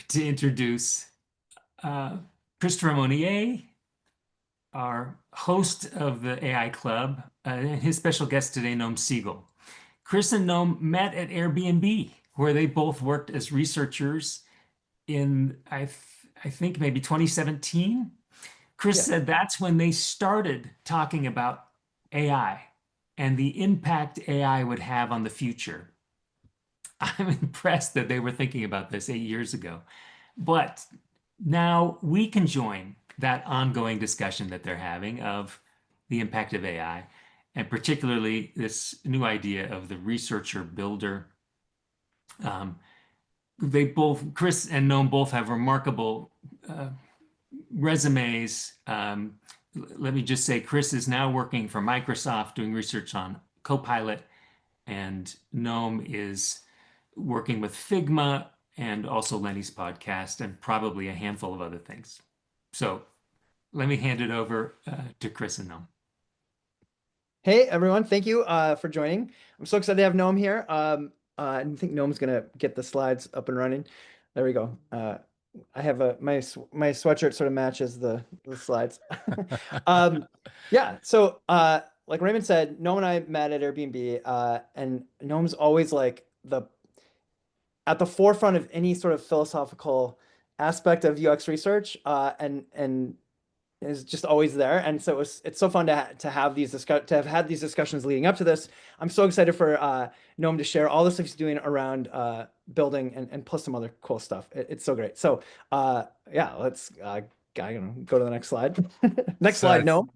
to introduce uh, Christopher Monnier, our host of the AI Club, and his special guest today, Noam Segal. Chris and Noam met at Airbnb, where they both worked as researchers in, I think, maybe 2017. Chris Yeah. said that's when they started talking about AI and the impact AI would have on the future. I'm impressed that they were thinking about this 8 years ago. But now we can join that ongoing discussion that they're having of the impact of AI, and particularly this new idea of the researcher builder. Um, they both, Chris and Noam, both have remarkable uh, resumes. Let me just say, Chris is now working for Microsoft doing research on Copilot, and Noam is working with Figma and also Lenny's podcast and probably a handful of other things. So let me hand it over to Chris and Noam. Hey everyone, thank you for joining. I'm so excited to have Noam here. I think Noam's gonna get the slides up and running. There we go. I have my sweatshirt sort of matches the slides. Um, yeah, so like Raymond said, Noam and I met at Airbnb, and Noam's always like the at the forefront of any sort of philosophical aspect of UX research, and is just always there. And so it's so fun to have to have had these discussions leading up to this. I'm so excited for Noam to share all the stuff he's doing around building and plus some other cool stuff. It's so great. So yeah, let's go to the next slide. Next So slide, Noam.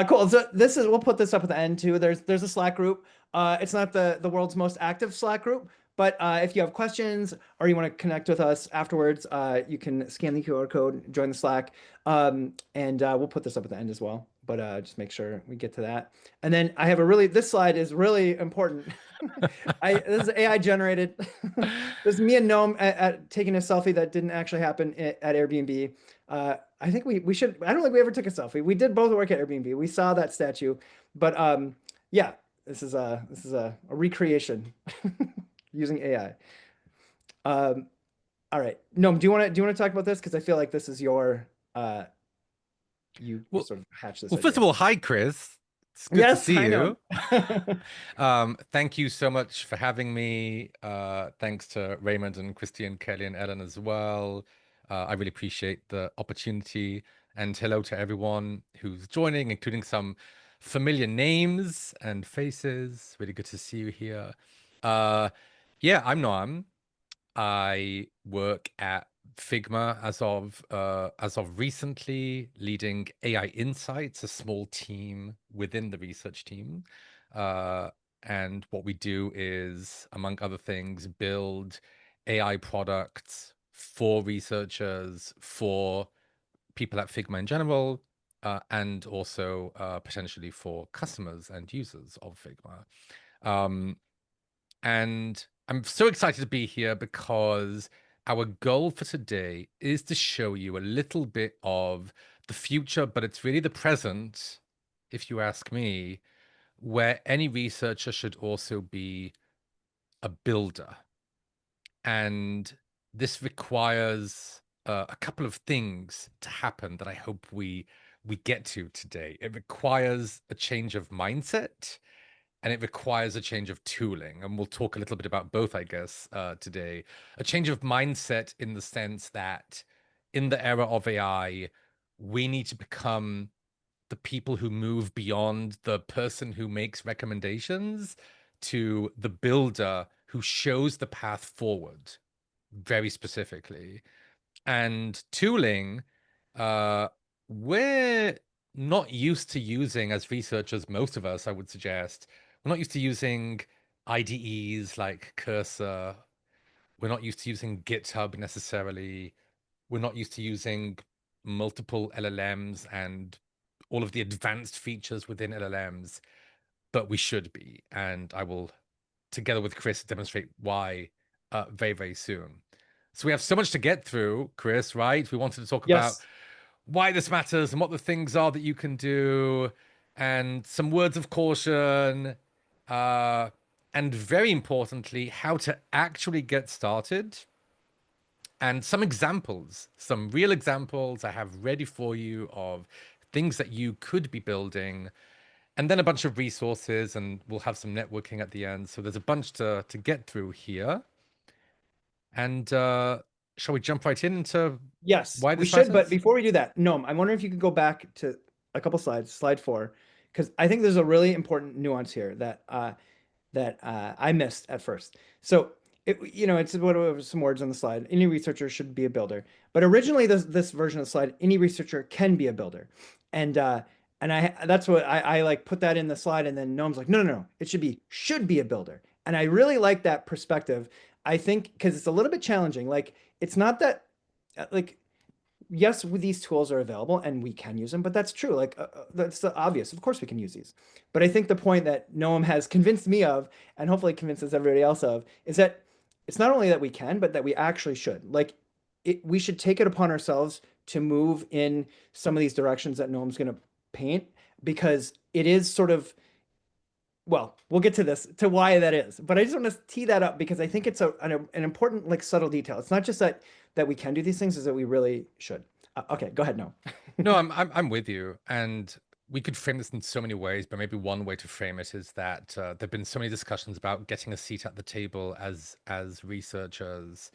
Cool. So we'll put this up at the end too. There's a Slack group. It's not the world's most active Slack group, but if you have questions or you want to connect with us afterwards, you can scan the QR code, join the Slack, and we'll put this up at the end as well. But just make sure we get to that. And then I have this slide is really important. This is AI generated. This is me and Noam taking a selfie that didn't actually happen at Airbnb. I think we should. I don't think we ever took a selfie. We did both work at Airbnb. We saw that statue, but yeah, this is a recreation using AI. Um, all right, Noam, do you want to talk about this because I feel like this is your you well, sort of hatched this well, first idea. of all, hi Chris. It's good to Yes, see I know. you. Thank you so much for having me. Thanks to Raymond and Christian, Kelly, and Ellen as well. I really appreciate the opportunity. And hello to everyone who's joining, including some familiar names and faces. Really good to see you here. Uh, yeah, I'm Noam. I work at Figma as of recently, leading AI Insights, a small team within the research team. Uh, and what we do is, among other things, build AI products for researchers, for people at Figma in general, and also potentially for customers and users of Figma. Um, and I'm so excited to be here because our goal for today is to show you a little bit of the future, but it's really the present, if you ask me, where any researcher should also be a builder. And this requires a couple of things to happen that I hope we get to today. It requires a change of mindset and it requires a change of tooling. And we'll talk a little bit about both, I guess, today. A change of mindset in the sense that in the era of AI, we need to become the people who move beyond the person who makes recommendations to the builder who shows the path forward very specifically. And tooling, uh, we're not used to using as researchers, most of us, I would suggest, we're not used to using IDEs like Cursor. We're not used to using GitHub necessarily. We're not used to using multiple LLMs and all of the advanced features within LLMs, but we should be. And I will, together with Chris, demonstrate why very, very soon. So we have so much to get through, Chris, right? We wanted to talk about Yes. why this matters and what the things are that you can do, and some words of caution, uh, and very importantly, how to actually get started and some examples, some real examples I have ready for you of things that you could be building, and then a bunch of resources, and we'll have some networking at the end. So there's a bunch to get through here. And shall we jump right into Yes, why we this should. But matters? before we do that, Noam, I'm wondering if you could go back to a couple slides, slide 4, because I think there's a really important nuance here that I missed at first. So it's what some words on the slide. Any researcher should be a builder, but originally this version of the slide, any researcher can be a builder, and that's what I like put that in the slide, and then Noam's like, no, it should be a builder, and I really like that perspective. I think because it's a little bit challenging. Like it's not that like yes, these tools are available and we can use them, but that's true. Like that's the obvious. Of course, we can use these. But I think the point that Noam has convinced me of, and hopefully convinces everybody else of, is that it's not only that we can, but that we actually should. Like, we should take it upon ourselves to move in some of these directions that Noam's going to paint, because it is sort of, well, we'll get to this, to why that is. But I just want to tee that up because I think it's an important, like, subtle detail. It's not just that we can do these things, is that we really should. Okay, go ahead, Noam. No, I'm with you, and we could frame this in so many ways, but maybe one way to frame it is that there've been so many discussions about getting a seat at the table as researchers,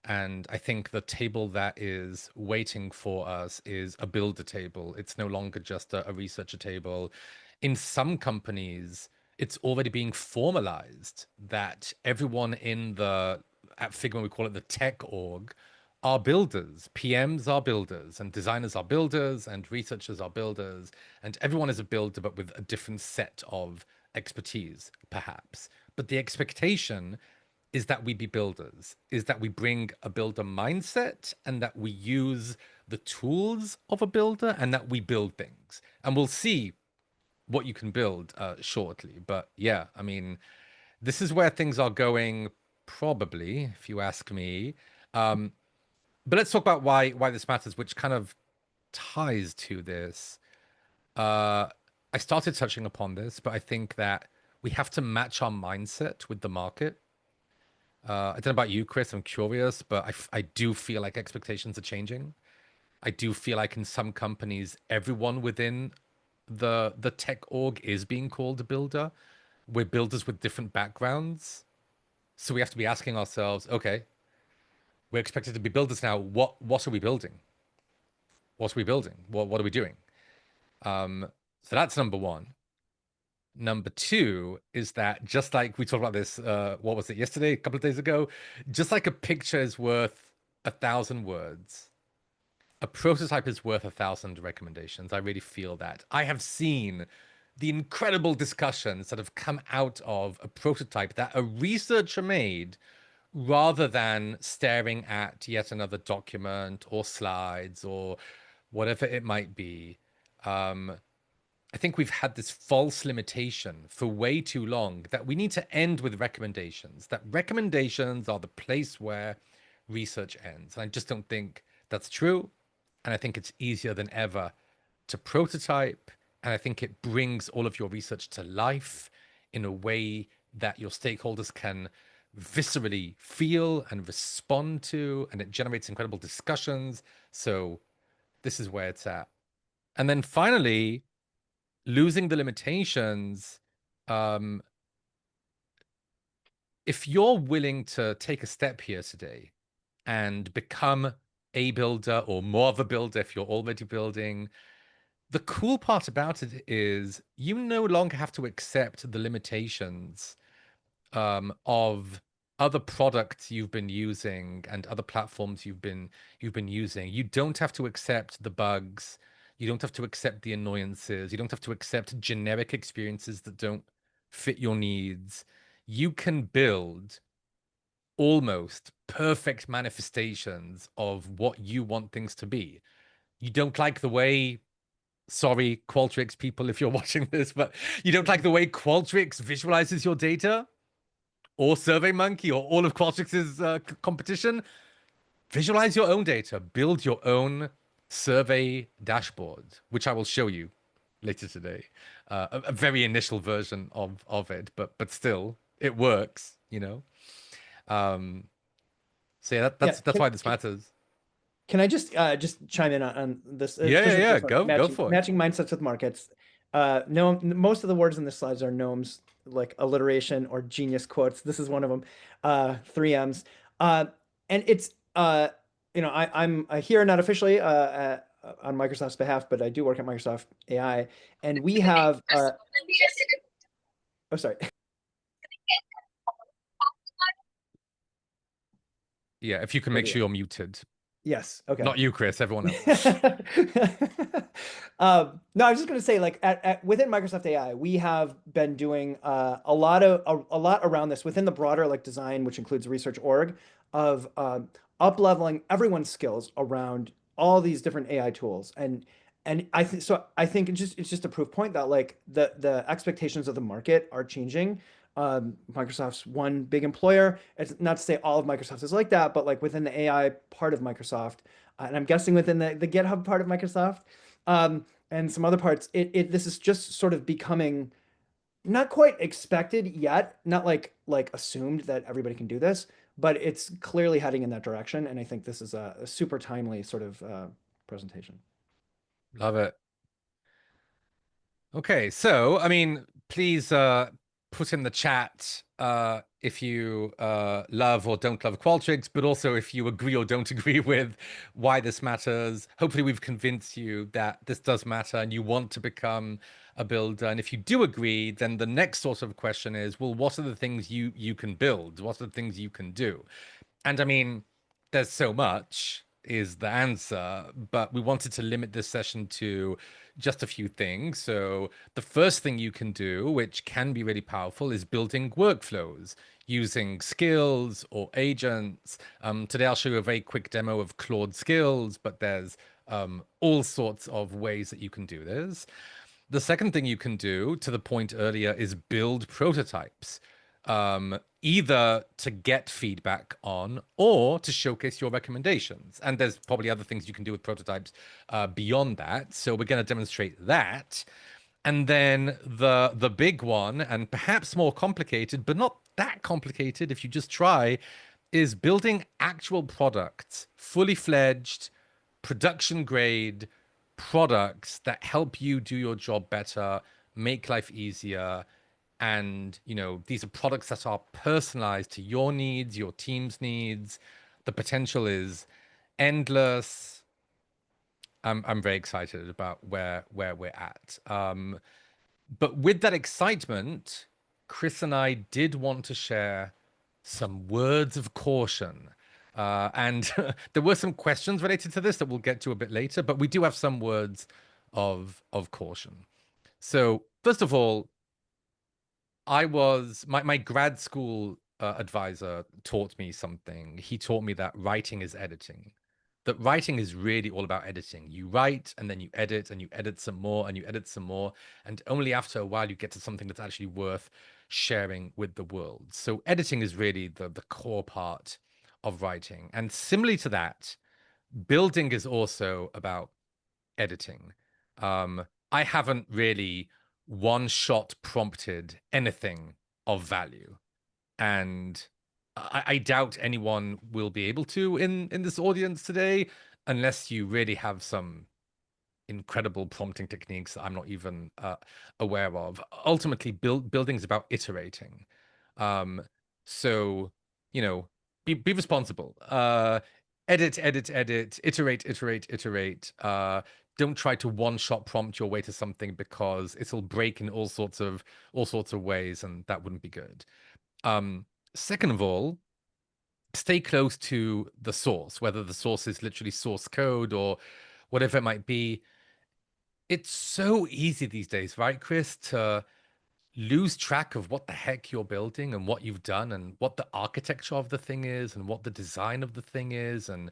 and I think the table that is waiting for us is a builder table. It's no longer just a researcher table. In some companies, it's already being formalized that everyone at Figma, we call it the tech org, are builders. PMs are builders, and designers are builders, and researchers are builders, and everyone is a builder, but with a different set of expertise, perhaps. But the expectation is that we be builders, is that we bring a builder mindset, and that we use the tools of a builder, and that we build things. And we'll see what you can build shortly. But yeah, I mean, this is where things are going, probably, if you ask me. But let's talk about why this matters, which kind of ties to this. Uh, I started touching upon this, but I think that we have to match our mindset with the market. I don't know about you, Chris. I'm curious, but I do feel like expectations are changing. I do feel like in some companies, everyone within the tech org is being called a builder. We're builders with different backgrounds, so we have to be asking ourselves, okay, we're expected to be builders now. What are we building? What are we building? What are we doing? So that's number one. Number two is that, just like we talked about this, what was it, yesterday, a couple of days ago? Just like a picture is worth 1,000 words, a prototype is worth 1,000 recommendations. I really feel that. I have seen the incredible discussions that have come out of a prototype that a researcher made, rather than staring at yet another document or slides or whatever it might be. I think we've had this false limitation for way too long that we need to end with recommendations, that recommendations are the place where research ends. And I just don't think that's true. And I think it's easier than ever to prototype. And I think it brings all of your research to life in a way that your stakeholders can viscerally feel and respond to. And it generates incredible discussions. So this is where it's at. And then finally, losing the limitations. If you're willing to take a step here today and become a builder or more of a builder, if you're already building, the cool part about it is you no longer have to accept the limitations of other products you've been using and other platforms you've been using. You don't have to accept the bugs. You don't have to accept the annoyances. You don't have to accept generic experiences that don't fit your needs. You can build almost perfect manifestations of what you want things to be. You don't like the way, sorry, Qualtrics people, if you're watching this, but you don't like the way Qualtrics visualizes your data, or SurveyMonkey, or all of Qualtrics's competition. Visualize your own data, build your own survey dashboard, which I will show you later today. A very initial version of it, but still, it works, you know. So yeah, Yeah. that's why this matters. Can I just chime in on this? Yeah, Just yeah, as yeah. this one, Go for it. matching mindsets with markets. No, most of the words in the slides are Noam's like alliteration or genius quotes. This is one of them. Three M's. And it's I'm here not officially on Microsoft's behalf, but I do work at Microsoft AI, and we have oh sorry. Yeah, if you can There make we sure go. you're muted. Yes. Okay. Not you, Chris, everyone else. No, I was just going to say, like, within Microsoft AI, we have been doing a lot around this within the broader like design, which includes research org, of up leveling everyone's skills around all these different AI tools, and I think so. I think it's just a proof point that like the expectations of the market are changing. Microsoft's one big employer. It's not to say all of Microsoft is like that, but like within the AI part of Microsoft, and I'm guessing within the GitHub part of Microsoft, and some other parts, this is just sort of becoming not quite expected yet, not like assumed that everybody can do this, but it's clearly heading in that direction. And I think this is a super timely sort of presentation. Love it. Okay, so I mean, please put in the chat if you love or don't love Qualtrics, but also if you agree or don't agree with why this matters. Hopefully, we've convinced you that this does matter and you want to become a builder. And if you do agree, then the next sort of question is, well, what are the things you can build? What are the things you can do? And I mean, there's so much is the answer, but we wanted to limit this session to just a few things. So the first thing you can do, which can be really powerful, is building workflows using skills or agents. Today I'll show you a very quick demo of Claude skills, but there's all sorts of ways that you can do this. The second thing you can do, to the point earlier, is build prototypes, either to get feedback on or to showcase your recommendations. And there's probably other things you can do with prototypes beyond that. So we're going to demonstrate that. And then the big one, and perhaps more complicated, but not that complicated if you just try, is building actual products, fully fledged, production grade products that help you do your job better, make life easier. And, you know, these are products that are personalized to your needs, your team's needs. The potential is endless. I'm very excited about where we're at. But with that excitement, Chris and I did want to share some words of caution. And there were some questions related to this that we'll get to a bit later, but we do have some words of caution. So, first of all, my grad school advisor taught me something. He taught me that writing is editing. That writing is really all about editing. You write and then you edit and you edit some more and you edit some more. And only after a while you get to something that's actually worth sharing with the world. So editing is really the core part of writing. And similarly to that, building is also about editing. I haven't really one shot prompted anything of value. And I doubt anyone will be able to in this audience today, unless you really have some incredible prompting techniques that I'm not even aware of. Ultimately, building is about iterating. Um, so, you know, be responsible. Edit, edit, edit, iterate, iterate, iterate. Don't try to one-shot prompt your way to something because it'll break in all sorts of ways, and that wouldn't be good. Second of all, stay close to the source, whether the source is literally source code or whatever it might be. It's so easy these days, right, Chris, to lose track of what the heck you're building and what you've done and what the architecture of the thing is and what the design of the thing is and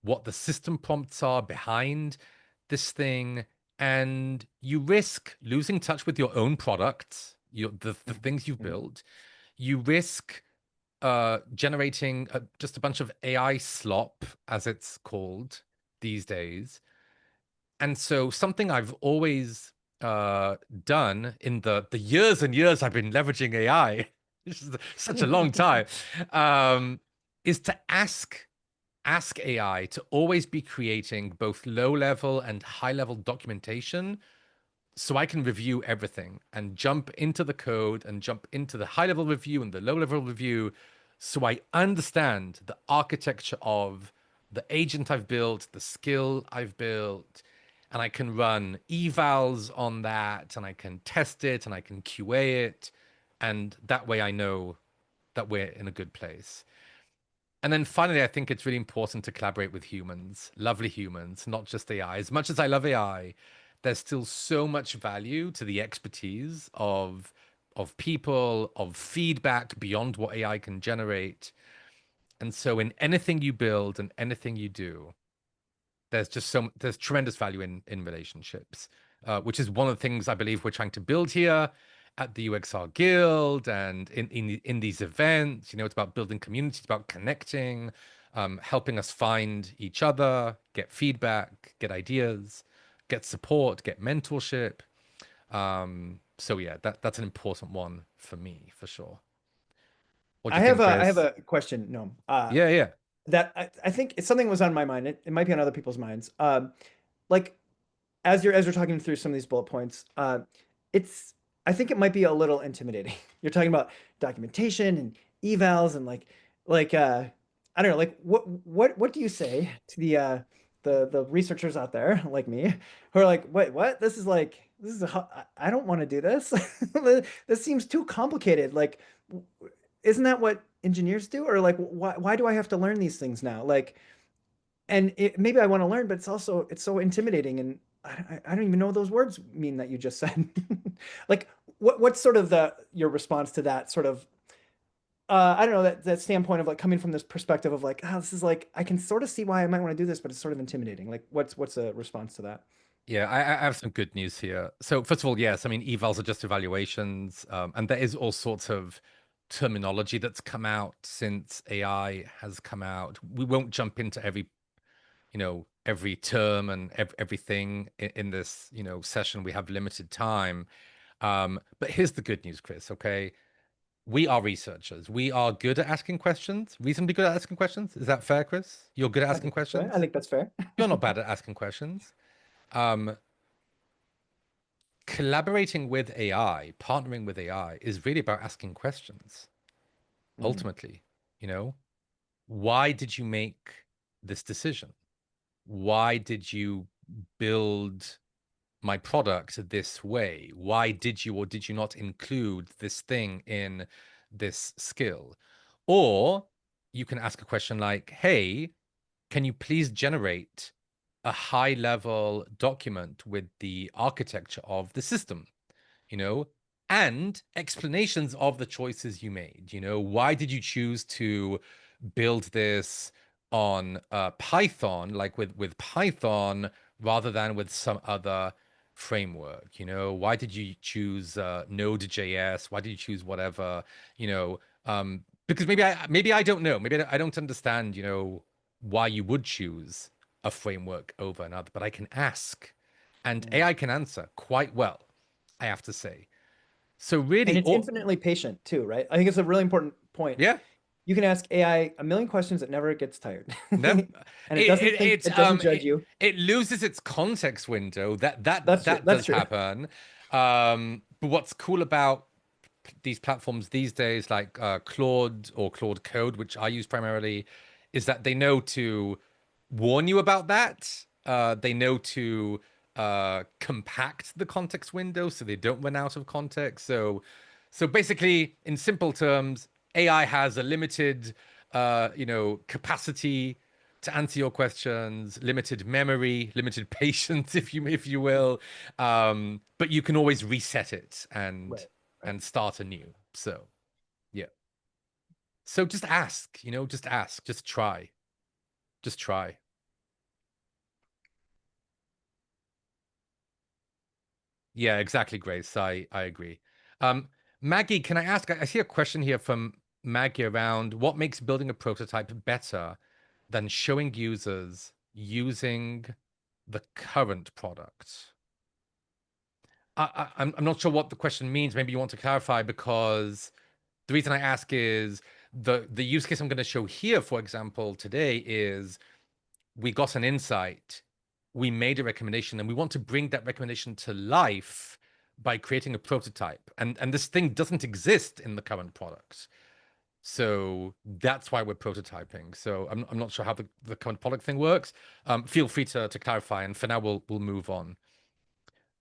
what the system prompts are behind this thing. And you risk losing touch with your own products, the things you've built. You risk generating just a bunch of AI slop, as it's called these days. And so something I've always done in the years and years I've been leveraging AI, which is such a long time, is to ask AI to always be creating both low-level and high-level documentation so I can review everything and jump into the code and jump into the high-level review and the low-level review so I understand the architecture of the agent I've built, the skill I've built, and I can run evals on that and I can test it and I can QA it. And that way I know that we're in a good place. And then finally, I think it's really important to collaborate with humans, lovely humans, not just AI. As much as I love AI, there's still so much value to the expertise of people, of feedback beyond what AI can generate. And so in anything you build and anything you do, there's tremendous value in relationships, which is one of the things I believe we're trying to build here at the UXR Guild and in these events. You know, it's about building communities, about connecting, helping us find each other, get feedback, get ideas, get support, get mentorship. So yeah, that's an important one for me for sure. What do you think, I have Chris? a question, Noam. Yeah, yeah. That I think it's something was on my mind. It might be on other people's minds. Like as you're talking through some of these bullet points, it's I think it might be a little intimidating. You're talking about documentation and evals and I don't know, like what do you say to the researchers out there like me who are like, wait, what? This is I don't want to do this. This seems too complicated. Like, isn't that what engineers do? Or like, why do I have to learn these things now? Like, and maybe I want to learn, but it's so intimidating, and I don't even know what those words mean that you just said. Like, what's sort of your response to that sort of I don't know that standpoint of like coming from this perspective of like, oh, this is like I can sort of see why I might want to do this, but it's sort of intimidating. Like, what's a response to that? Yeah, I have some good news here. So first of all, yes, I mean evals are just evaluations, and there is all sorts of terminology that's come out since AI has come out. We won't jump into every term and everything in this, session. We have limited time. But here's the good news, Chris. Okay, we are researchers. We are good at asking questions, reasonably good at asking questions. Is that fair, Chris? You're good at I asking think that's fair. I questions. think that's fair. You're not bad at asking questions. Um, Collaborating with AI, partnering with AI is really about asking questions. Mm, Ultimately, you know, why did you make this decision? Why did you build my product this way? Why did you or did you not include this thing in this skill? Or you can ask a question like, hey, can you please generate a high level document with the architecture of the system? you know, and explanations of the choices you made. Why did you choose to build this on Python, like with Python, rather than with some other framework? Why did you choose Node.js? Why did you choose whatever? Because maybe I don't know. Maybe I don't understand. Why you would choose a framework over another, but I can ask, and mm. AI can answer quite well. I have to say. So And really, it's infinitely patient too, right? I think it's a really important point. yeah, You can ask AI a million questions, it never gets tired. no, And it doesn't judge you. it loses its context window. That that That's true. that That's does true. happen. But what's cool about these platforms these days, like Claude or Claude Code, which I use primarily, is that they know to warn you about that. They know to compact the context window so they don't run out of context. So basically, in simple terms, AI has a limited, capacity to answer your questions, limited memory, limited patience, if you will. But you can always reset it and Right. Right. start anew. So yeah. So just ask, just ask, just try. Yeah, exactly, Grace. I agree. Um, Maggie, can I ask? I see a question here from Maggie around what makes building a prototype better than showing users using the current product. I'm not sure what the question means. Maybe you want to clarify because the reason I ask is The use case I'm going to show here, for example, today is we got an insight, we made a recommendation, and we want to bring that recommendation to life by creating a prototype. And this thing doesn't exist in the current product. So that's why we're prototyping. So I'm not sure how the current product thing works. Feel free to clarify, and for now we'll move on.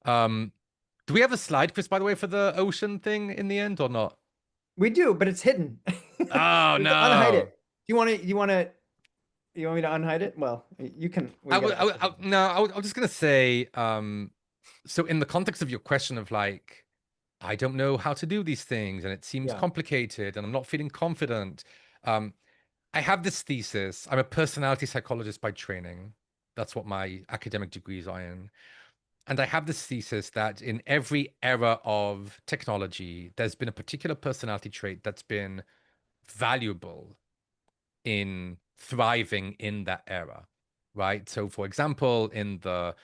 Do we have a slide, Chris, by the way, for the ocean thing in the end or not? We do, but it's hidden. Oh We have to unhide no. it. You want me to unhide it? Well, you can. We got access. No, I was just gonna say, so in the context of your question of like, I don't know how to do these things and it seems Yeah. complicated and I'm not feeling confident. I have this thesis. I'm a personality psychologist by training. That's what my academic degrees are in. And I have this thesis that in every era of technology, there's been a particular personality trait that's been valuable in thriving in that era, right? So, for example, in the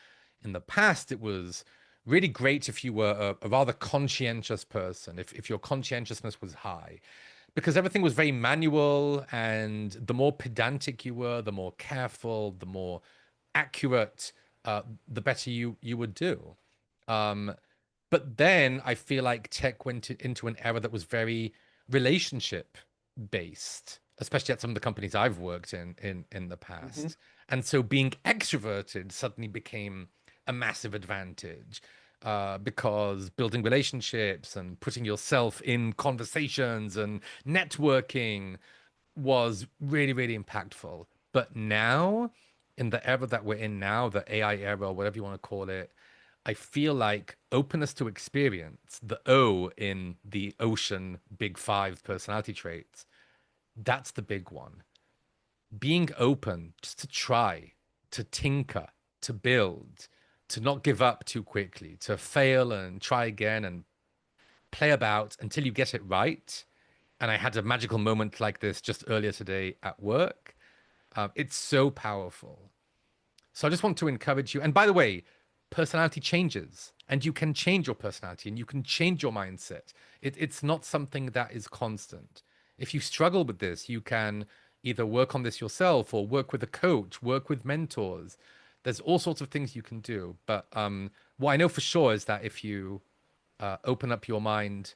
past, it was really great if you were a rather conscientious person, if your conscientiousness was high, because everything was very manual, and the more pedantic you were, the more careful, the more accurate, the better you would do. Um, but then I feel like tech went into an era that was very relationship based, especially at some of the companies I've worked in the Hmm. past. And so being extroverted suddenly became a massive advantage, because building relationships and putting yourself in conversations and networking was really, really impactful. But now, in the era that we're in now, the AI era, whatever you want to call it, I feel like openness to experience, the O in the ocean big five personality traits, that's the big one. Being open just to try, to tinker, to build, to not give up too quickly, to fail and try again and play about until you get it right. And I had a magical moment like this just earlier today at work. It's so powerful. So I just want to encourage you. And by the way, personality changes, and you can change your personality and you can change your mindset. It's not something that is constant. If you struggle with this, you can either work on this yourself or work with a coach, work with mentors. There's all sorts of things you can do. But what I know for sure is that if you open up your mind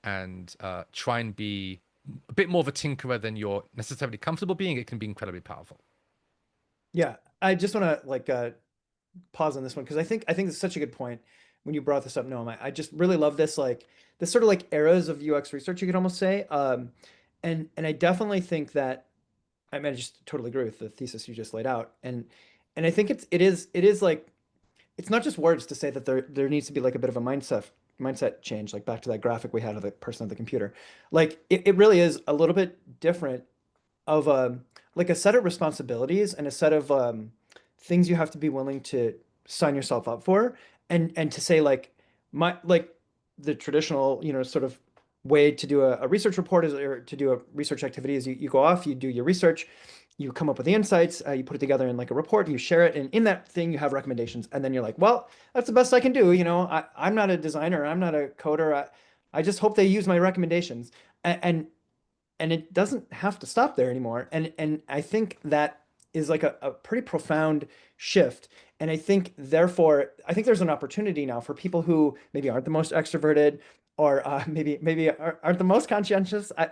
and try and be a bit more of a tinkerer than you're necessarily comfortable being, it can be incredibly powerful. Yeah. I just want to pause on this one because I think it's such a good point when you brought this up, Noam. I just really love this this sort of like eras of UX research, you could almost say. And I definitely think that I mean I just totally agree with the thesis you just laid out. And I think it is like it's not just words to say that there needs to be like a bit of a mindset change, like back to that graphic we had of the person at the computer. Like it really is a little bit different of like a set of responsibilities and a set of things you have to be willing to sign yourself up for, and to say like the traditional sort of way to do a research report is, or to do a research activity is you go off, you do your research, you come up with the insights, you put it together in like a report, you share it, and in that thing you have recommendations, and then you're like, well, that's the best I can do. I'm not a designer, I'm not a coder. I just hope they use my recommendations. And it doesn't have to stop there anymore. And I think that is like a pretty profound shift. And I think therefore I think there's an opportunity now for people who maybe aren't the most extroverted, or maybe aren't the most conscientious. I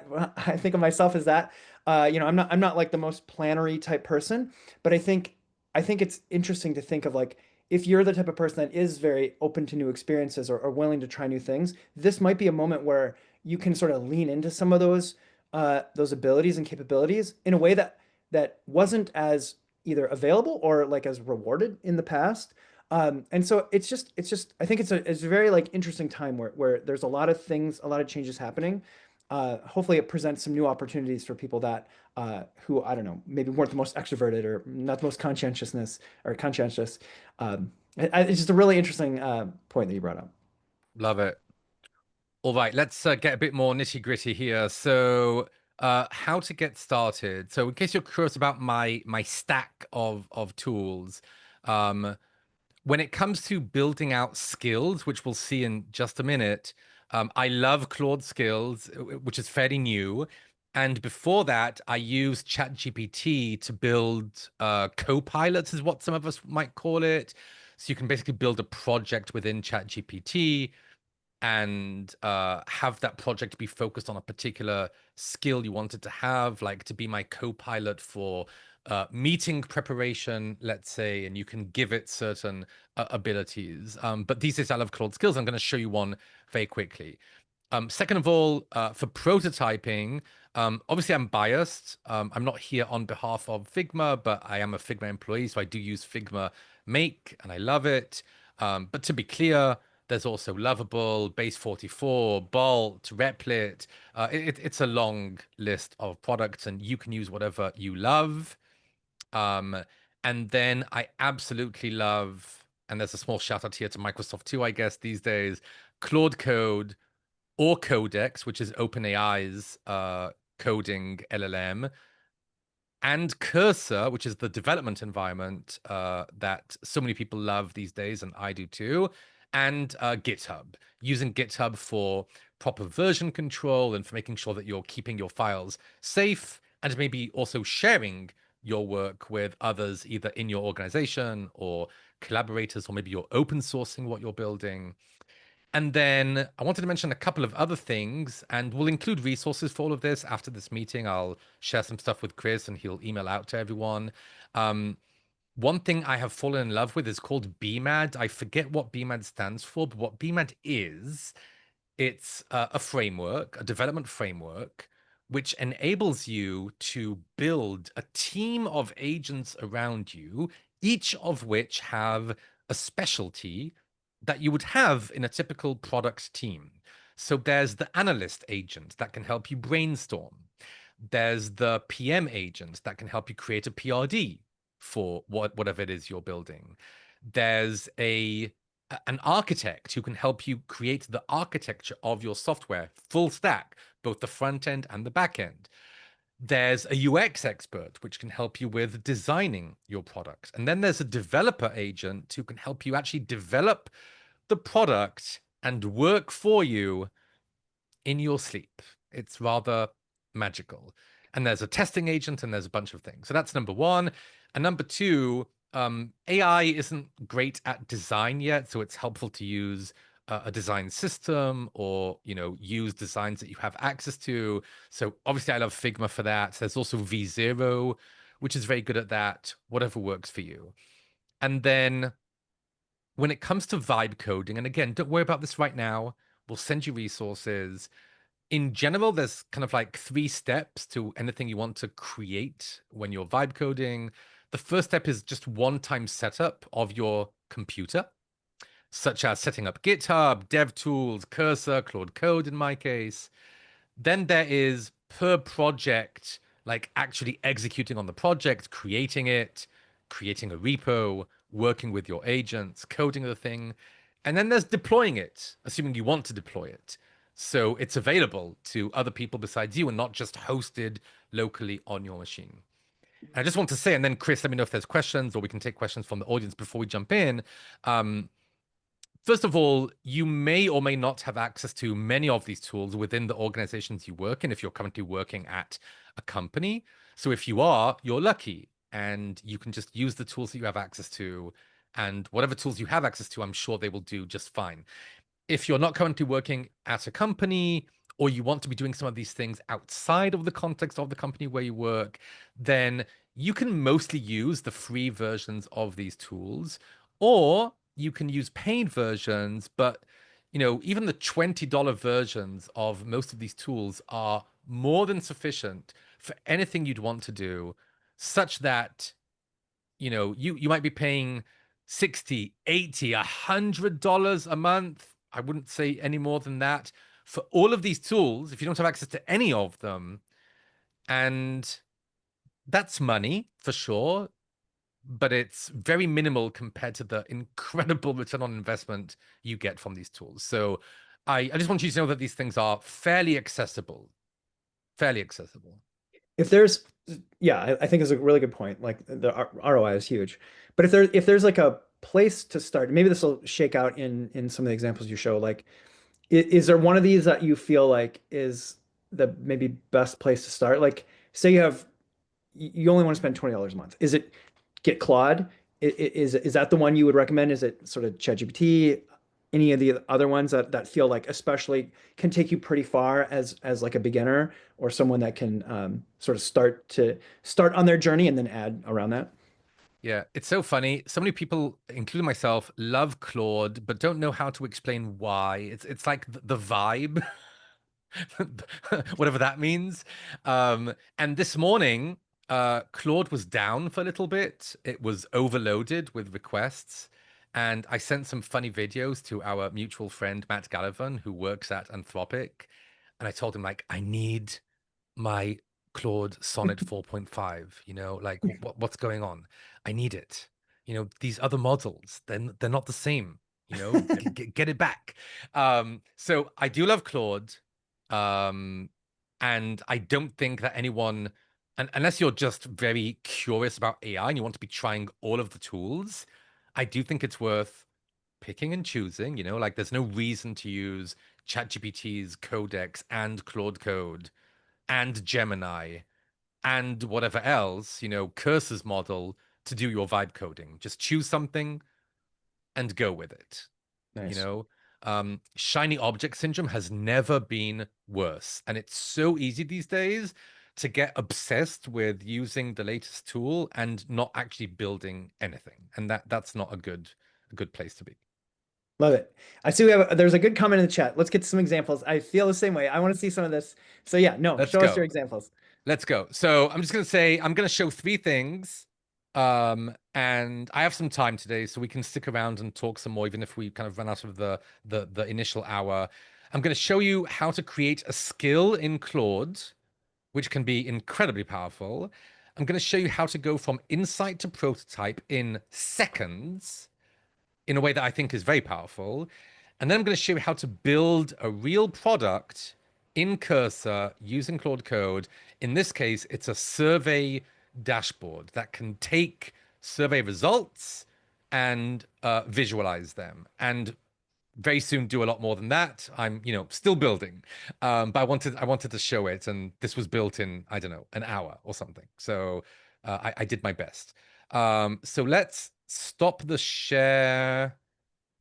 think of myself as that. I'm not like the most plannery type person, but I think it's interesting to think of like, if you're the type of person that is very open to new experiences, or willing to try new things, this might be a moment where you can sort of lean into some of those abilities and capabilities in a way that wasn't as either available or like as rewarded in the past. And so it's just I think it's a very like interesting time where there's a lot of things, a lot of changes happening. Hopefully it presents some new opportunities for people that who, I don't know, maybe weren't the most extroverted or not the most conscientiousness or conscientious. It's just a really interesting point that you brought up. Love it. All right, let's get a bit more nitty gritty here. So, how to get started? So, in case you're curious about my stack of tools, um, when it comes to building out skills, which we'll see in just a minute, I love Claude Skills, which is fairly new. And before that, I used ChatGPT to build co-pilots, is what some of us might call it. So you can basically build a project within ChatGPT and have that project be focused on a particular skill you wanted to have, like to be my co-pilot for meeting preparation, let's say, and you can give it certain abilities. But these days I love Claude skills. I'm going to show you one very quickly. Second of all, for prototyping, obviously I'm biased. I'm not here on behalf of Figma, but I am a Figma employee, so I do use Figma Make, and I love it. But to be clear, there's also Lovable, Base 44, Bolt, Replit. It's a long list of products, and you can use whatever you love. Um, and then I absolutely love, and there's a small shout out here to Microsoft too, I guess, these days, Claude Code or Codex, which is OpenAI's coding LLM, and Cursor, which is the development environment that so many people love these days, and I do too, and GitHub, using GitHub for proper version control and for making sure that you're keeping your files safe, and maybe also sharing your work with others, either in your organization or collaborators, or maybe you're open sourcing what you're building. And then I wanted to mention a couple of other things, and we'll include resources for all of this after this meeting. I'll share some stuff with Chris, and he'll email out to everyone. One thing I have fallen in love with is called BMAD. I forget what BMAD stands for, but what BMAD is, it's a framework, a development framework, which enables you to build a team of agents around you, each of which have a specialty that you would have in a typical product team. So there's the analyst agent that can help you brainstorm. There's the PM agent that can help you create a PRD for whatever it is you're building. There's an architect who can help you create the architecture of your software, full stack, both the front end and the back end. There's a UX expert, which can help you with designing your products. And then there's a developer agent who can help you actually develop the product and work for you in your sleep. It's rather magical. And there's a testing agent and there's a bunch of things. So that's number one. And number two, AI isn't great at design yet, so it's helpful to use a design system, or use designs that you have access to. So obviously I love Figma for that. There's also V0, which is very good at that, whatever works for you. And then when it comes to vibe coding, and again, don't worry about this right now, we'll send you resources. In general, there's kind of like 3 steps to anything you want to create when you're vibe coding. The first step is just one-time setup of your computer, such as setting up GitHub, DevTools, Cursor, Claude Code in my case. Then there is per project, like actually executing on the project, creating it, creating a repo, working with your agents, coding the thing. And then there's deploying it, assuming you want to deploy it. So it's available to other people besides you and not just hosted locally on your machine. And I just want to say, and then Chris, let me know if there's questions, or we can take questions from the audience before we jump in. First of all, you may or may not have access to many of these tools within the organizations you work in if you're currently working at a company. So if you are, you're lucky, and you can just use the tools that you have access to, and whatever tools you have access to, I'm sure they will do just fine. If you're not currently working at a company, or you want to be doing some of these things outside of the context of the company where you work, then you can mostly use the free versions of these tools, or you can use paid versions. But even the $20 versions of most of these tools are more than sufficient for anything you'd want to do, such that you might be paying 60, 80, $100 a month. I wouldn't say any more than that for all of these tools if you don't have access to any of them. And that's money for sure, but it's very minimal compared to the incredible return on investment you get from these tools. So I just want you to know that these things are fairly accessible. Fairly accessible. If there's, yeah, I think is a really good point. Like the ROI is huge, but if there's like a place to start, maybe this will shake out in some of the examples you show. Like, is there one of these that you feel like is the maybe best place to start? Like, say you only want to spend $20 a month. Is it get Claude? Is that the one you would recommend? Is it sort of ChatGPT? Any of the other ones that feel like especially can take you pretty far as like a beginner or someone that can sort of start on their journey and then add around that? Yeah, it's so funny. So many people, including myself, love Claude, but don't know how to explain why. It's like the vibe, whatever that means. And this morning, Claude was down for a little bit. It was overloaded with requests. And I sent some funny videos to our mutual friend, Matt Gallivan, who works at Anthropic. And I told him, like, I need my Claude Sonnet 4.5, like what's going on? I need it. These other models, then they're not the same, get it back. So I do love Claude. Um, and I don't think that anyone, unless you're just very curious about AI and you want to be trying all of the tools, I do think it's worth picking and choosing, like there's no reason to use ChatGPT's Codex and Claude Code and Gemini and whatever else, Cursor's model to do your vibe coding. Just choose something and go with it. You Nice. know, shiny object syndrome has never been worse. And it's so easy these days to get obsessed with using the latest tool and not actually building anything. And that's not a good place to be. Love it. I see there's a good comment in the chat. Let's get some examples. I feel the same way. I want to see some of this. So yeah, no, Let's show us your go. examples. Let's go. So I'm just going to say, I'm going to show three things. And I have some time today, so we can stick around and talk some more, even if we kind of run out of the initial hour. I'm going to show you how to create a skill in Claude, which can be incredibly powerful. I'm going to show you how to go from insight to prototype in seconds in a way that I think is very powerful. And then I'm going to show you how to build a real product in Cursor using Claude Code. In this case, it's a survey dashboard that can take survey results and visualize them. And very soon do a lot more than that. I'm, still building, but I wanted to show it, and this was built in, I don't know, an hour or something. So I did my best. So let's stop the share.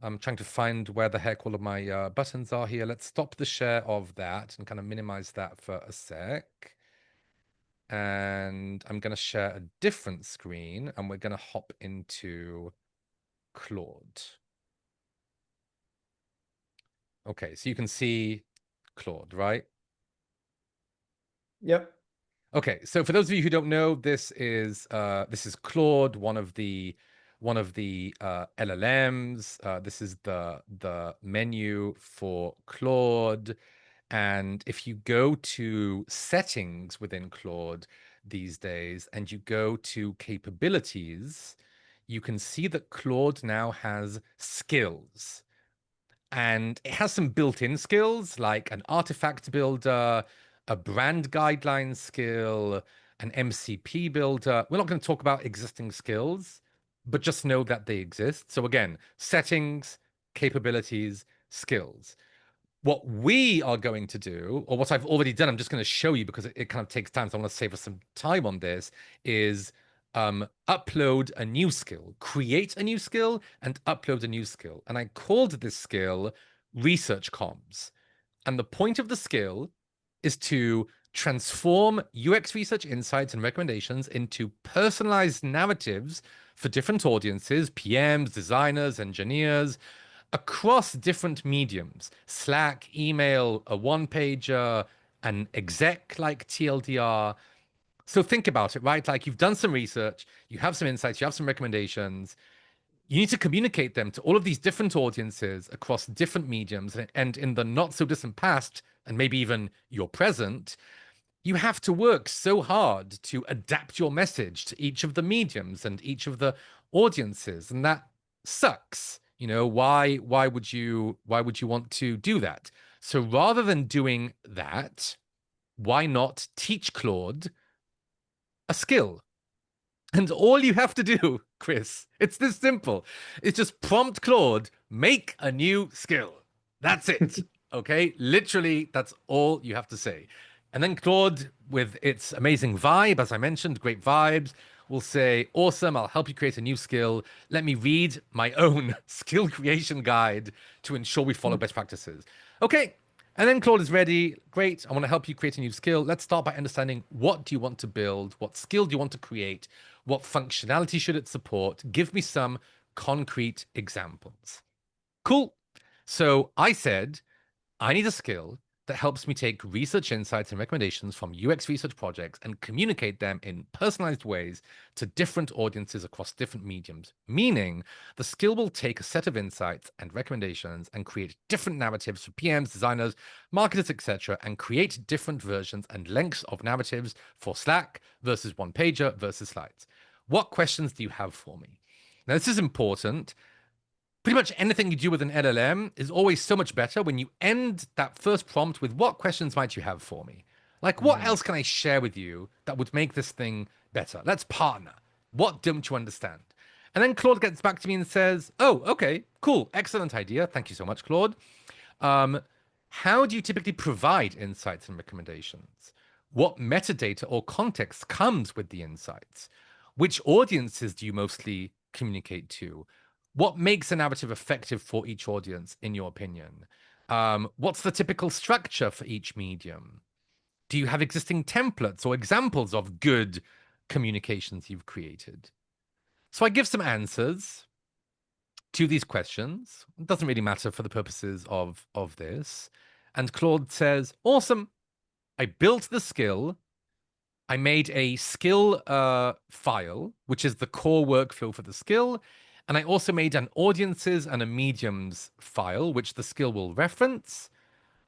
I'm trying to find where the heck all of my buttons are here. Let's stop the share of that and kind of minimize that for a sec. And I'm going to share a different screen, and we're going to hop into Claude. Okay, so you can see Claude, right? Yep. Okay, so for those of you who don't know, this is Claude, one of the LLMs. This is the menu for Claude, and if you go to settings within Claude these days, and you go to capabilities, you can see that Claude now has skills. And it has some built-in skills like an artifact builder, a brand guideline skill, an MCP builder. We're not going to talk about existing skills, but just know that they exist. So again, settings, capabilities, skills. What we are going to do, or what I've already done, I'm just going to show you because it kind of takes time. So I want to save us some time on this, is upload a new skill, create a new skill, and upload a new skill. And I called this skill research comms. And the point of the skill is to transform UX research insights and recommendations into personalized narratives for different audiences, PMs, designers, engineers, across different mediums: Slack, email, a one-pager, an exec like TLDR. So think about it, right? Like, you've done some research, you have some insights, you have some recommendations. You need to communicate them to all of these different audiences across different mediums. And in the not so distant past, and maybe even your present, you have to work so hard to adapt your message to each of the mediums and each of the audiences. And that sucks. Why would you want to do that? So rather than doing that, why not teach Claude a skill? And all you have to do, Chris, it's this simple. It's just prompt Claude, make a new skill. That's it. Okay? Literally, that's all you have to say. And then Claude, with its amazing vibe, as I mentioned, great vibes, will say, awesome, I'll help you create a new skill. Let me read my own skill creation guide to ensure we follow best practices. Okay. And then Claude is ready. Great. I want to help you create a new skill. Let's start by understanding, what do you want to build? What skill do you want to create? What functionality should it support? Give me some concrete examples. Cool. So I said, I need a skill that helps me take research insights and recommendations from UX research projects and communicate them in personalized ways to different audiences across different mediums. Meaning, the skill will take a set of insights and recommendations and create different narratives for PMs, designers, marketers, etc., and create different versions and lengths of narratives for Slack versus one pager versus slides. What questions do you have for me? Now, this is important. Pretty much anything you do with an LLM is always so much better when you end that first prompt with, what questions might you have for me? Like, what else can I share with you that would make this thing better? Let's partner. What don't you understand? And then Claude gets back to me and says, oh, okay, cool, excellent idea. Thank you so much, Claude. How do you typically provide insights and recommendations? What metadata or context comes with the insights? Which audiences do you mostly communicate to? What makes a narrative effective for each audience, in your opinion? What's the typical structure for each medium? Do you have existing templates or examples of good communications you've created? So I give some answers to these questions. It doesn't really matter for the purposes of this. And Claude says, awesome. I built the skill. I made a skill file, which is the core workflow for the skill. And I also made an audiences and a mediums file, which the skill will reference.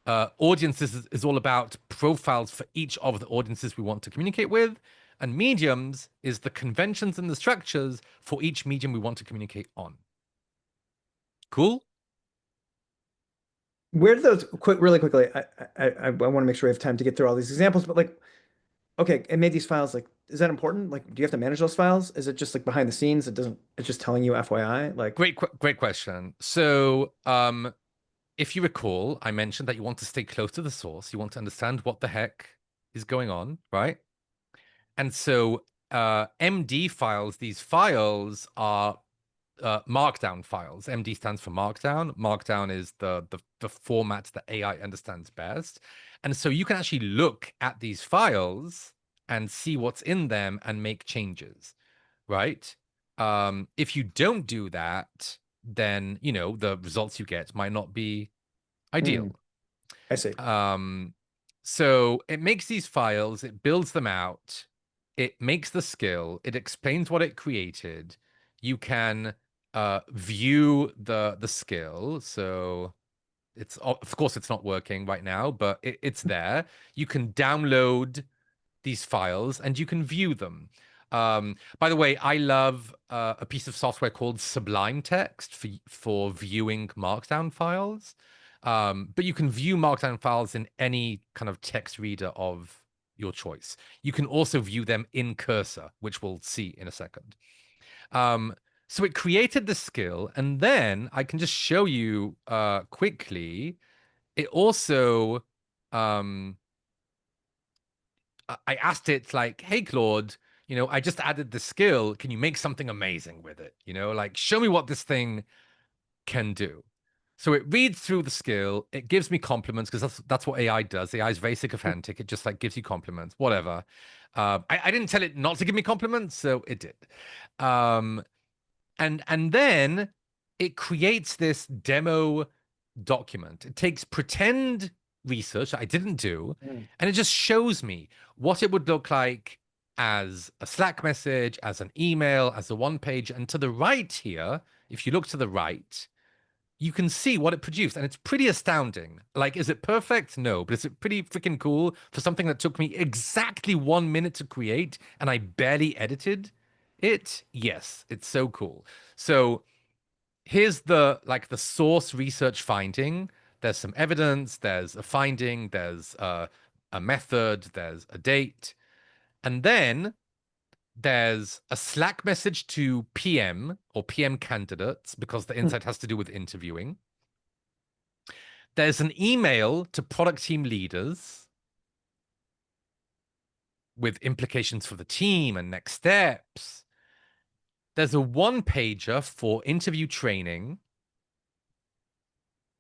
Audiences is all about profiles for each of the audiences we want to communicate with. And mediums is the conventions and the structures for each medium we want to communicate on. Cool? Where do those really quickly? I want to make sure we have time to get through all these examples, but like, okay, and made these files, like, is that important? Like, do you have to manage those files? Is it just like behind the scenes? It's just telling you FYI? Like, Great question. So, if you recall, I mentioned that you want to stay close to the source. You want to understand what the heck is going on, right? And so, MD files, these files are Markdown files. MD stands for Markdown. Markdown is the format that AI understands best. And so you can actually look at these files and see what's in them and make changes, right? If you don't do that, then, the results you get might not be ideal. I see. So it makes these files, it builds them out, it makes the skill, it explains what it created. You can view the skill. So it's, of course it's not working right now, but it's there. You can download these files and you can view them. By the way, I love a piece of software called Sublime Text for viewing Markdown files. But you can view Markdown files in any kind of text reader of your choice. You can also view them in Cursor, which we'll see in a second. So it created the skill, and then I can just show you quickly. It also, I asked it like, hey, Claude, I just added the skill. Can you make something amazing with it? Like, show me what this thing can do. So it reads through the skill. It gives me compliments because that's what AI does. AI is very sycophantic. It just like gives you compliments, whatever. I didn't tell it not to give me compliments, so it did. And then it creates this demo document. It takes pretend research that I didn't do, and it just shows me what it would look like as a Slack message, as an email, as a one page. And to the right here, if you look to the right, you can see what it produced, and it's pretty astounding. Like, is it perfect? No, but is it pretty freaking cool for something that took me exactly 1 minute to create and I barely edited it? Yes, it's so cool. So here's the source research finding. There's some evidence, there's a finding, there's a method, there's a date, and then there's a Slack message to PM or PM candidates because the insight has to do with interviewing. There's an email to product team leaders. with implications for the team and next steps. There's a one-pager for interview training.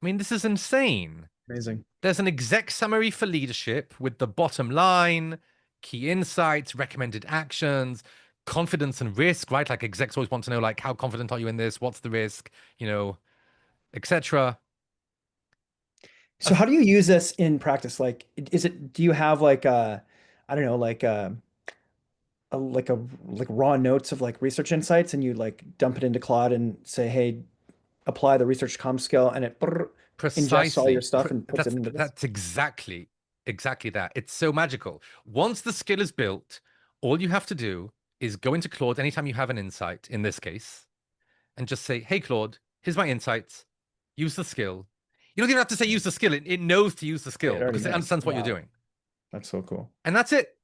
I mean, this is insane. Amazing. There's an exec summary for leadership with the bottom line, key insights, recommended actions, confidence and risk, right? Like execs always want to know, like, how confident are you in this? What's the risk? You know, etc. So how do you use this in practice? Like, do you have like I don't know, like raw notes of like research insights and you like dump it into Claude and say, hey, apply the research comm skill and it ingests all your Precisely. stuff and puts it into this? That's exactly that. It's so magical. Once the skill is built, all you have to do is go into Claude anytime you have an insight, in this case, and just say, hey, Claude, here's my insights. Use the skill. You don't even have to say use the skill. It knows to use the skill already because it knows. understands what you're Wow. doing. That's so cool. And that's it.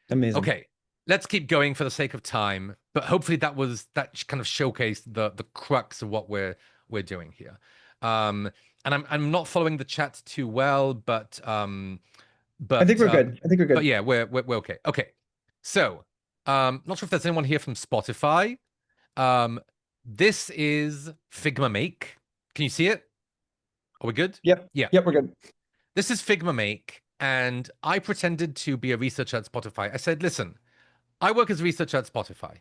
Amazing. Okay, let's keep going for the sake of time, but hopefully that kind of showcased the crux of what we're doing here. And I'm not following the chat too well, but I think we're good. I think we're good. But yeah, we're okay. Okay, so not sure if there's anyone here from Spotify. This is Figma Make. Can you see it? Are we good? Yep. Yeah. Yep, we're good. This is Figma Make, and I pretended to be a researcher at Spotify. I said, listen, I work as a researcher at Spotify.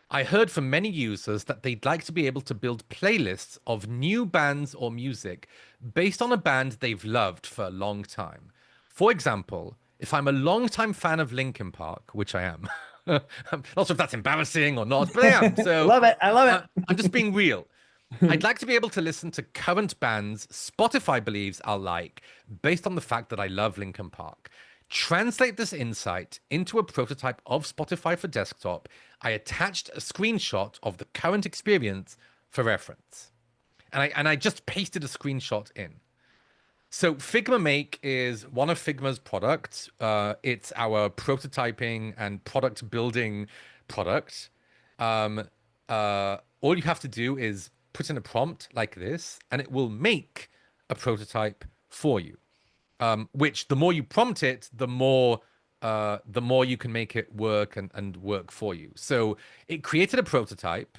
I heard from many users that they'd like to be able to build playlists of new bands or music based on a band they've loved for a long time. For example, if I'm a long-time fan of Linkin Park, which I am, I'm not sure if that's embarrassing or not, but I am. So Love it. I love it. I'm just being real. I'd like to be able to listen to current bands Spotify believes I'll like based on the fact that I love Linkin Park. Translate this insight into a prototype of Spotify for desktop. I attached a screenshot of the current experience for reference. And I just pasted a screenshot in. So Figma Make is one of Figma's products. It's our prototyping and product building product. All you have to do is put in a prompt like this, and it will make a prototype for you. Which the more you prompt it, the more you can make it work and work for you. So it created a prototype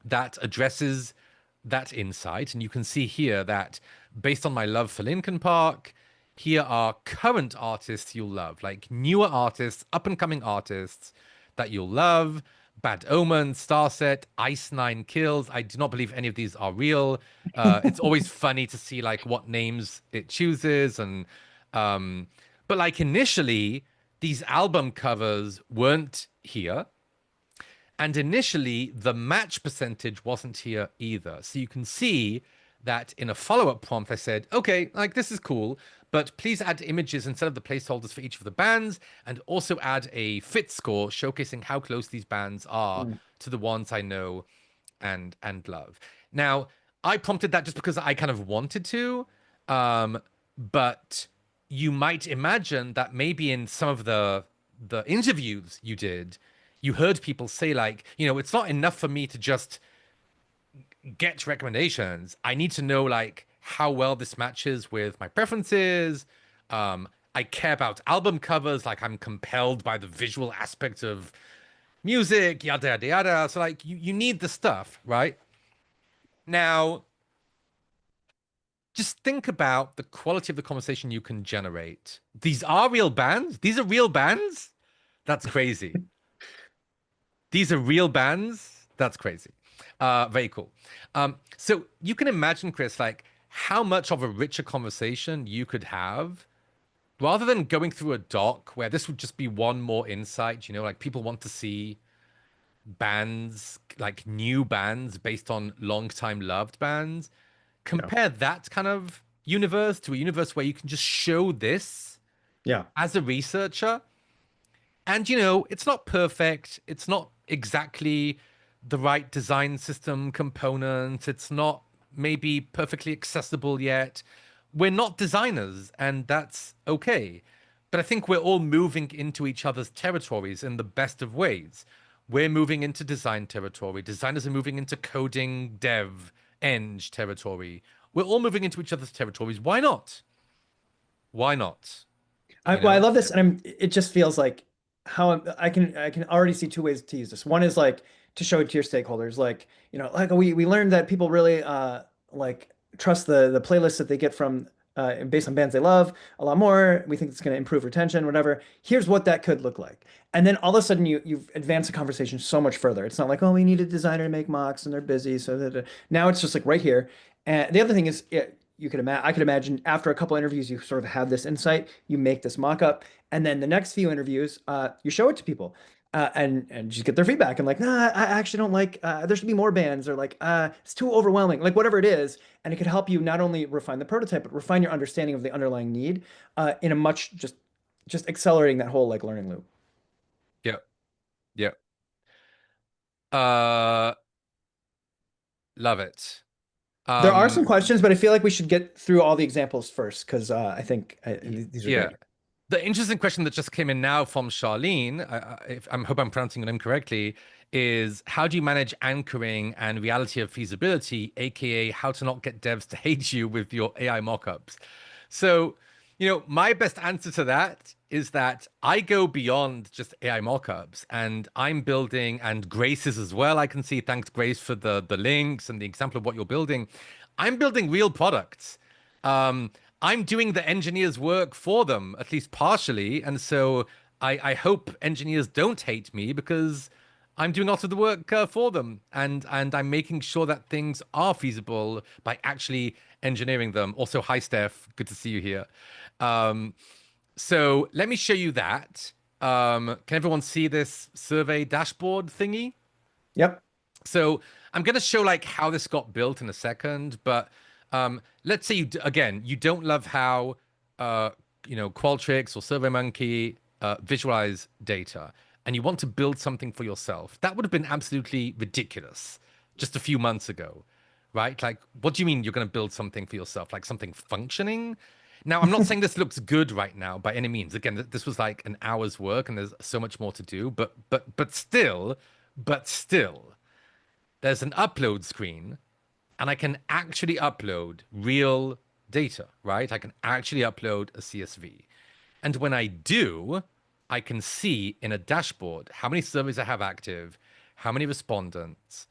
that addresses that insight. And you can see here that based on my love for Linkin Park, here are current artists you'll love, like newer artists, up and coming artists that you'll love. Bad Omen, Starset, Ice Nine Kills. I do not believe any of these are real. It's always funny to see like what names it chooses, and but like initially these album covers weren't here. And initially, the match percentage wasn't here either. So you can see that in a follow-up prompt, I said, okay, like this is cool, but please add images instead of the placeholders for each of the bands, and also add a fit score showcasing how close these bands are to the ones I know and love. Now, I prompted that just because I kind of wanted to, but you might imagine that maybe in some of the interviews you did, you heard people say like, you know, it's not enough for me to just get recommendations. I need to know like how well this matches with my preferences. I care about album covers, like I'm compelled by the visual aspect of music, yada yada yada. So like you need the stuff, right? Now, just think about the quality of the conversation you can generate. These are real bands. These are real bands. That's crazy. These are real bands. That's crazy. Very cool. So you can imagine, Chris, like how much of a richer conversation you could have rather than going through a doc where this would just be one more insight, you know, like people want to see bands, like new bands based on long time loved bands. Compare that kind of universe to a universe where you can just show this as a researcher. And, you know, it's not perfect. It's not exactly the right design system component. It's not maybe perfectly accessible yet. We're not designers, and that's okay. But I think we're all moving into each other's territories in the best of ways. We're moving into design territory. Designers are moving into coding, dev, eng territory. We're all moving into each other's territories. Why not? Why not? you Well, I know? love this, and it just feels like I can already see two ways to use this. One is like to show it to your stakeholders, like like we learned that people really like trust the playlists that they get from based on bands they love a lot more. We think it's going to improve retention, whatever. Here's what that could look like, and then all of a sudden you've advanced the conversation so much further. It's not like, oh, we need a designer to make mocks and they're busy, so now it's just like right here. And the other thing is, I could imagine after a couple interviews, you sort of have this insight, you make this mock-up, and then the next few interviews, you show it to people, and just get their feedback. And like, nah, I actually don't like. There should be more bands, or like, it's too overwhelming. Like whatever it is, and it could help you not only refine the prototype, but refine your understanding of the underlying need, in a much just accelerating that whole like learning loop. Yep. Yep. Uh, love it. There are some Um, questions, but I feel like we should get through all the examples first because I think these are yeah. great. The interesting question that just came in now from Charlene, if I hope I'm pronouncing your name correctly, is how do you manage anchoring and reality of feasibility, aka how to not get devs to hate you with your AI mockups? So, my best answer to that is that I go beyond just AI mockups and I'm building, and Grace is as well. I can see, thanks Grace for the links and the example of what you're building. I'm building real products. Um, I'm doing the engineers' work for them, at least partially. And so I hope engineers don't hate me because I'm doing lots of the work for them. And I'm making sure that things are feasible by actually engineering them. Also, hi, Steph. Good to see you here. Um, so let me show you that. Can everyone see this survey dashboard thingy? Yep. So I'm going to show like how this got built in a second, but let's say again, you don't love how uh, Qualtrics or SurveyMonkey visualize data, and you want to build something for yourself. That would have been absolutely ridiculous just a few months ago, right? Like, what do you mean you're going to build something for yourself, like something functioning? Now, I'm not saying this looks good right now by any means. Again, this was like an hour's work, and there's so much more to do. But still, there's an upload screen and I can actually upload real data, right? I can actually upload a CSV. And when I do, I can see in a dashboard how many surveys I have active, how many respondents,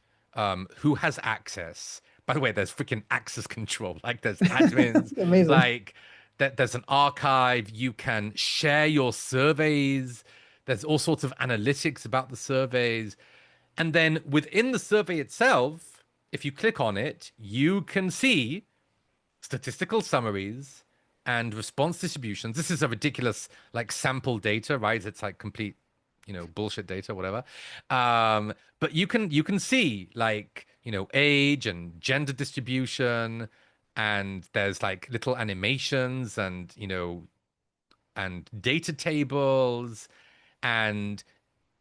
who has access. By the way, there's freaking access control. Like there's admins, Amazing. like there's an archive. You can share your surveys. There's all sorts of analytics about the surveys. And then within the survey itself, if you click on it, you can see statistical summaries and response distributions. This is a ridiculous like sample data, right? It's like complete, bullshit data, whatever. But you can see like, age and gender distribution, and there's like little animations and, and data tables, and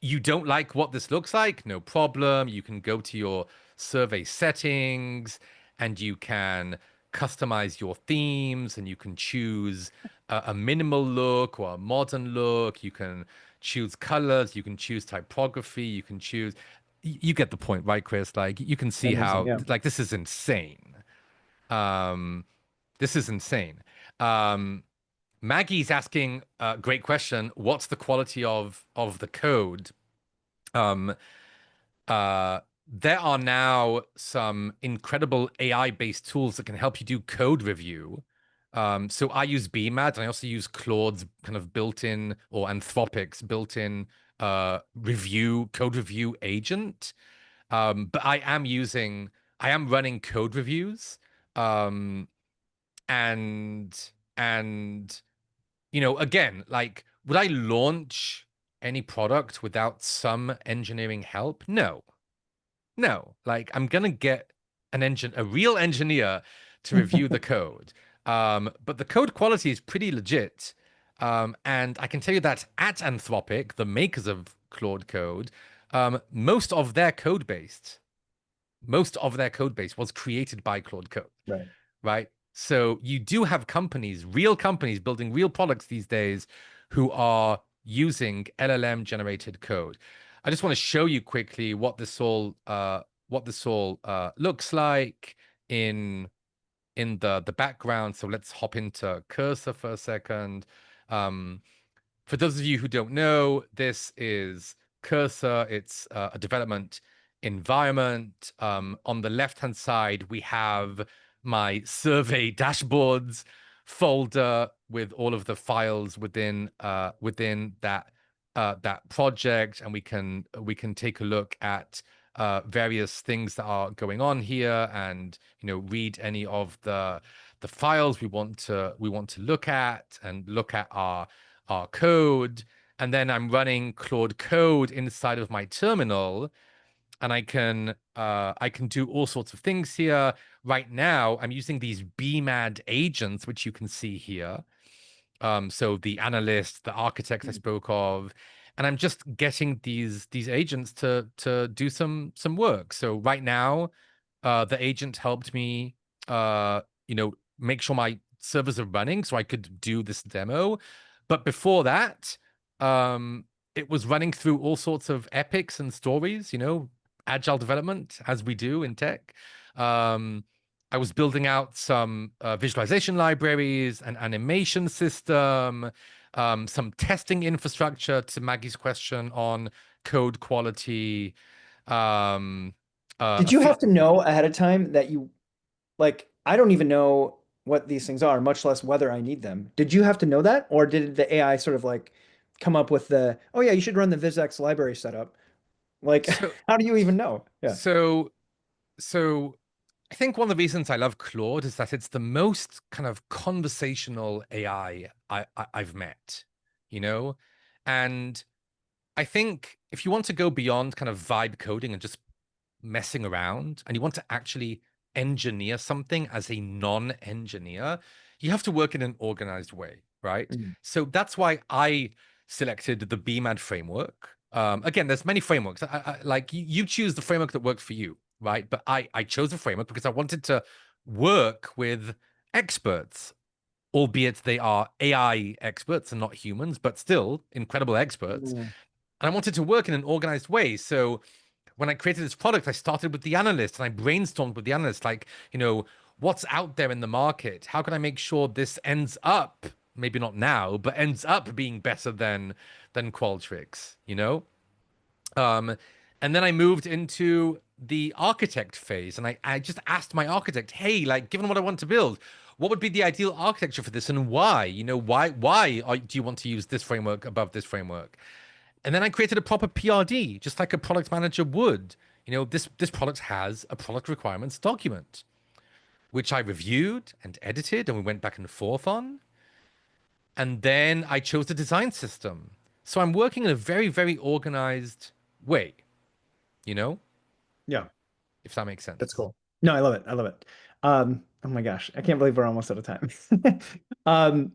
you don't like what this looks like? No problem. You can go to your survey settings and you can customize your themes, and you can choose a minimal look or a modern look. You can choose colors. You can choose typography. You can choose. You get the point, right, Chris? Like you can see Amazing. how Yeah. like this is insane. Um, this is insane. Um, Maggie's asking a great question. What's the quality of the code? Um, there are now some incredible AI-based tools that can help you do code review. So I use BMAT, and I also use Claude's kind of built-in, or Anthropic's built-in code review agent. But I am running code reviews. Um, and again, like, would I launch any product without some engineering help? No. No. Like, I'm gonna get a real engineer to review the code. But the code quality is pretty legit. And I can tell you that at Anthropic, the makers of Claude Code, most of their code base was created by Claude Code, Right. right? So you do have companies, real companies building real products these days who are using LLM generated code. I just want to show you quickly what this all looks like in the background. So let's hop into Cursor for a second. For those of you who don't know, this is Cursor. It's a development environment. On the left-hand side, we have my survey dashboards folder with all of the files within that project, and we can take a look at various things that are going on here, and read any of the files we want to look at, and look at our code. And then I'm running Claude code inside of my terminal, and I can do all sorts of things here. Right now, I'm using these BMAD agents, which you can see here. So the analyst, the architect I spoke of, and I'm just getting these agents to do some work. So right now, the agent helped me, make sure my servers are running so I could do this demo. But before that, it was running through all sorts of epics and stories, agile development, as we do in tech. I was building out some visualization libraries, an animation system, some testing infrastructure to Maggie's question on code quality. Um, Did you have to know ahead of time that like, I don't even know what these things are, much less whether I need them. Did you have to know that? Or did the AI sort of like come up with oh yeah, you should run the VisX library setup? Like, so how do you even know? Yeah. so so I think one of the reasons I love Claude is that it's the most kind of conversational AI I've met, you know? And I think if you want to go beyond kind of vibe coding and just messing around, and you want to actually engineer something as a non-engineer, you have to work in an organized way, right? Mhm. So that's why I selected the BMAD framework. Again, there's many frameworks. Like you choose the framework that works for you, right? But I chose a framework because I wanted to work with experts, albeit they are AI experts and not humans, but still incredible experts. Mm. And I wanted to work in an organized way. So when I created this product, I started with the analyst and I brainstormed with the analyst, like, what's out there in the market? How can I make sure this ends up, maybe not now, but ends up being better than Qualtrics, Um, and then I moved into the architect phase, and I just asked my architect, hey, like, given what I want to build, what would be the ideal architecture for this, and why? Why do you want to use this framework above this framework? And then I created a proper PRD, just like a product manager would. This product has a product requirements document, which I reviewed and edited, and we went back and forth on. And then I chose the design system. So I'm working in a very, very organized way, you know, Yeah, if that makes that's sense. cool. No, I love it. I love it. Oh my gosh, I can't believe we're almost out of time. Um,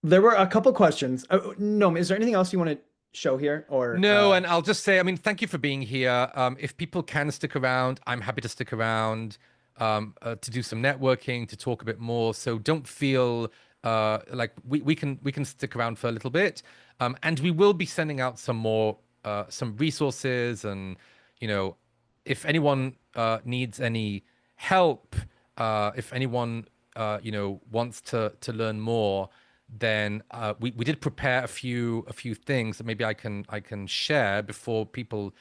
there were a couple questions. No, is there anything else you want to show here or No, and I'll just say, I mean, thank you for being here. If people can stick around, I'm happy to stick around, to do some networking, to talk a bit more. So don't feel like we can stick around for a little bit, and we will be sending out some more some resources, and if anyone needs any help, if anyone wants to learn more, then we did prepare a few things that maybe I can share before people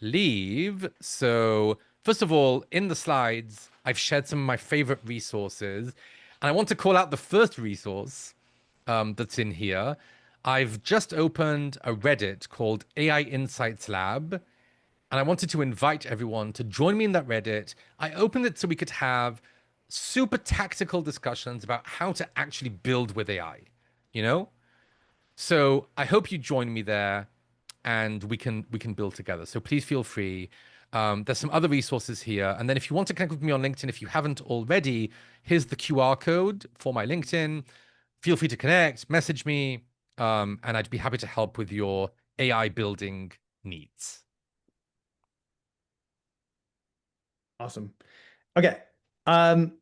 leave. So first of all, in the slides, I've shared some of my favorite resources, and I want to call out the first resource that's in here. I've just opened a Reddit called AI Insights Lab, and I wanted to invite everyone to join me in that Reddit. I opened it so we could have super tactical discussions about how to actually build with AI, you know? So I hope you join me there, and we can build together. So please feel free. There's some other resources here. And then if you want to connect with me on LinkedIn, if you haven't already, here's the QR code for my LinkedIn. Feel free to connect, message me, and I'd be happy to help with your AI building needs. awesome. Okay. Um,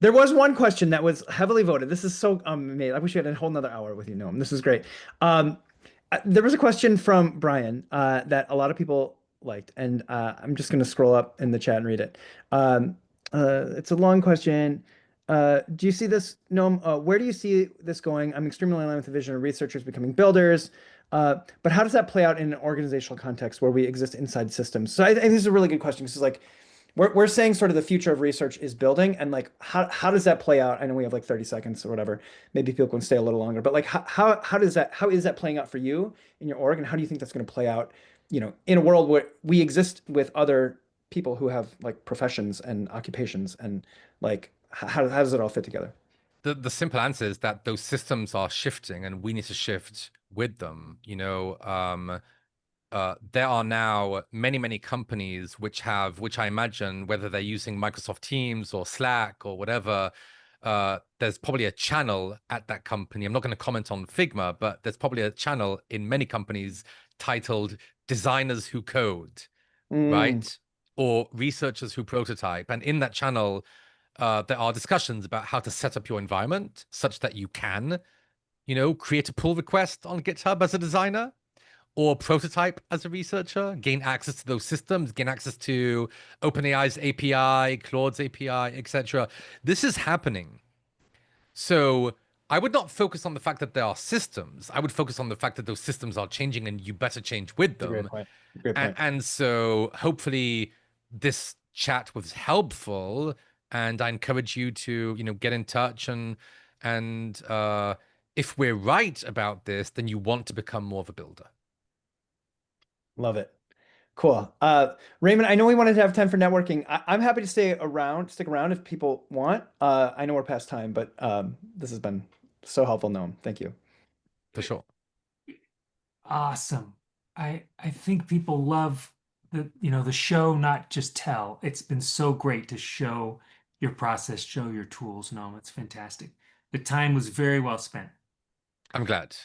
there was one question that was heavily voted. This is so amazing. I wish we had a whole nother hour with you, Noam. This is great. There was a question from Brian that a lot of people liked, and I'm just going to scroll up in the chat and read it. It's a long question. Do you see this, Noam? Where do you see this going? I'm extremely aligned with the vision of researchers becoming builders. But how does that play out in an organizational context where we exist inside systems? So I think this is a really good question. This is like we're saying sort of the future of research is building, and like how does that play out? I know we have like 30 seconds or whatever. Maybe people can stay a little longer, but like how is that playing out for you in your org, and how do you think that's going to play out, in a world where we exist with other people who have like professions and occupations, and like how does it all fit together? The simple answer is that those systems are shifting and we need to shift with them. There are now many companies which I imagine, whether they're using Microsoft Teams or Slack or whatever, there's probably a channel at that company. I'm not going to comment on Figma, but there's probably a channel in many companies titled Designers Who Code, Mm, right? Or Researchers Who Prototype. And in that channel, there are discussions about how to set up your environment such that you can, create a pull request on GitHub as a designer or prototype as a researcher, gain access to those systems, gain access to OpenAI's API, Claude's API, etc. This is happening. So I would not focus on the fact that there are systems. I would focus on the fact that those systems are changing and you better change with that's a great them. point. Great And, point. and so hopefully this chat was helpful, and I encourage you to, get in touch and if we're right about this, then you want to become more of a builder. Love it. Cool. Raymond, I know we wanted to have time for networking. I'm happy to stick around if people want. I know we're past time, but this has been so helpful, Noam. Thank you. For sure. Awesome. I think people love the show, not just tell. It's been so great to show your process, show your tools. No, it's fantastic. The time was very well spent. I'm glad.